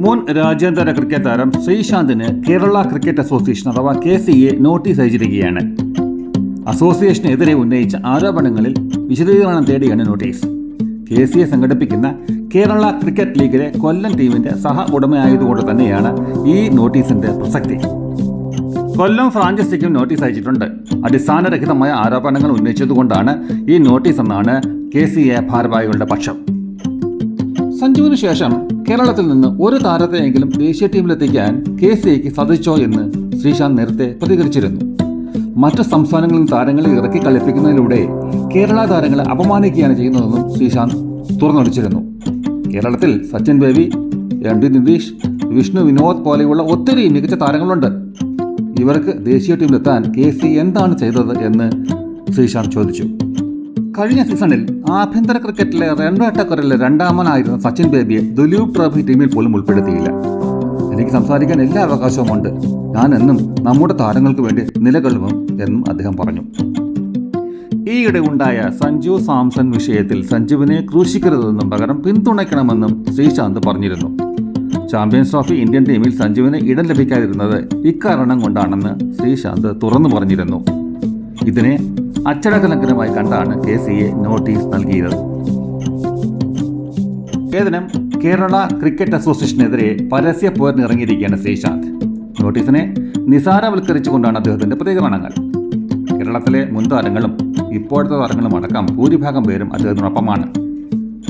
മുൻ രാജ്യാന്തര ക്രിക്കറ്റ് താരം ശ്രീശാന്തിന് കേരള ക്രിക്കറ്റ് അസോസിയേഷൻ അഥവാ KCA നോട്ടീസ് അയച്ചിരിക്കുകയാണ്. അസോസിയേഷനെതിരെ ഉന്നയിച്ച ആരോപണങ്ങളിൽ വിശദീകരണം തേടിയാണ് നോട്ടീസ്. KCA സംഘടിപ്പിക്കുന്ന കേരള ക്രിക്കറ്റ് ലീഗിലെ കൊല്ലം ടീമിന്റെ സഹ ഉടമയായതുകൊണ്ട് തന്നെയാണ് ഈ നോട്ടീസിന്റെ പ്രസക്തി. കൊല്ലം ഫ്രാഞ്ചൈസിക്കും നോട്ടീസ് അയച്ചിട്ടുണ്ട്. അടിസ്ഥാനരഹിതമായ ആരോപണങ്ങൾ ഉന്നയിച്ചതുകൊണ്ടാണ് ഈ നോട്ടീസ് എന്നാണ് KCA ഭാരവാഹികളുടെ പക്ഷം. സഞ്ജുവിന് ശേഷം കേരളത്തിൽ നിന്ന് ഒരു താരത്തെയെങ്കിലും ദേശീയ ടീമിലെത്തിക്കാൻ KCAക്ക് സാധിച്ചോ എന്ന് ശ്രീശാന്ത് നേരത്തെ പ്രതികരിച്ചിരുന്നു. മറ്റ് സംസ്ഥാനങ്ങളിൽ നിന്ന് താരങ്ങളെ ഇറക്കി കളിപ്പിക്കുന്നതിലൂടെ കേരള താരങ്ങളെ അപമാനിക്കുകയാണ് ചെയ്യുന്നതെന്നും ശ്രീശാന്ത് തുറന്നടിച്ചിരുന്നു. കേരളത്തിൽ സച്ചിൻ ബേബി, MD നിതീഷ്, വിഷ്ണു വിനോദ് പോലെയുള്ള ഒത്തിരി മികച്ച താരങ്ങളുണ്ട്. ഇവർക്ക് ദേശീയ ടീമിലെത്താൻ KCA എന്താണ് ചെയ്തത് എന്ന് ശ്രീശാന്ത് ചോദിച്ചു. കഴിഞ്ഞ സീസണിൽ ആഭ്യന്തര ക്രിക്കറ്റിലെ റൺ ടക്കറിലെ രണ്ടാമനായിരുന്ന സച്ചിൻ ബേബിയെ ദുലീപ് ട്രോഫി ടീമിൽ പോലും ഉൾപ്പെടുത്തിയില്ല. എനിക്ക് സംസാരിക്കാൻ എല്ലാ അവകാശവുമുണ്ട്. ഞാൻ എന്നും നമ്മുടെ താരങ്ങൾക്ക് വേണ്ടി നിലകൊള്ളും എന്നും അദ്ദേഹം പറഞ്ഞു. ഈയിടെ ഉണ്ടായ സഞ്ജു സാംസൺ വിഷയത്തിൽ സഞ്ജുവിനെ ക്രൂശിക്കരുതെന്നും പകരം പിന്തുണയ്ക്കണമെന്നും ശ്രീശാന്ത് പറഞ്ഞിരുന്നു. ചാമ്പ്യൻസ് ട്രോഫി ഇന്ത്യൻ ടീമിൽ സഞ്ജുവിന് ഇടം ലഭിക്കാതിരുന്നത് ഇക്കാരണം കൊണ്ടാണെന്ന് ശ്രീശാന്ത് തുറന്നു പറഞ്ഞിരുന്നു. ഇതിനെ അച്ചടക്കലംഘനമായി കണ്ടാണ് KCA നോട്ടീസ് നൽകിയത്. ഏതിനും കേരള ക്രിക്കറ്റ് അസോസിയേഷനെതിരെ പരസ്യ പോരിനിറങ്ങിയിരിക്കുകയാണ് ശ്രീശാന്ത്. നോട്ടീസിനെ നിസാരവൽക്കരിച്ചുകൊണ്ടാണ് അദ്ദേഹത്തിന്റെ പ്രതികരണങ്ങൾ. കേരളത്തിലെ മുൻ താരങ്ങളും ഇപ്പോഴത്തെ താരങ്ങളും അടക്കം ഭൂരിഭാഗം പേരും അദ്ദേഹത്തിനൊപ്പമാണ്.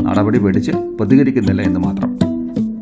നടപടി പേടിച്ച് പ്രതികരിക്കുന്നില്ല എന്ന് മാത്രം.